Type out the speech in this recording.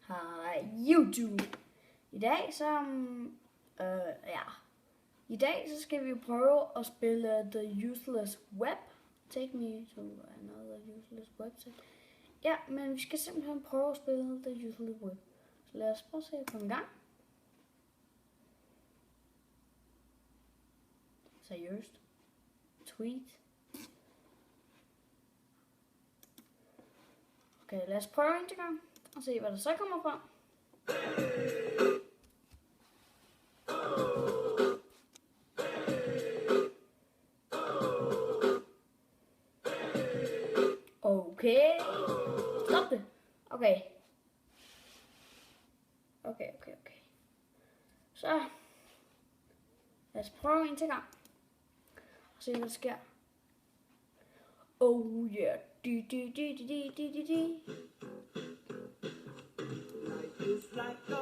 Hej YouTube. I dag så skal vi prøve at spille The Useless Web. Take me to another useless website. Ja, men vi skal simpelthen prøve at spille The Useless Web. Så lad os prøve at se på en gang. Seriøst. Tweet. Okay, lad os prøve en gang og se, hvad der så kommer frem. Okay. Stop det. Okay. Okay. Så. Lad os prøve en gang. Og se, hvad der sker. Oh yeah. Life is like a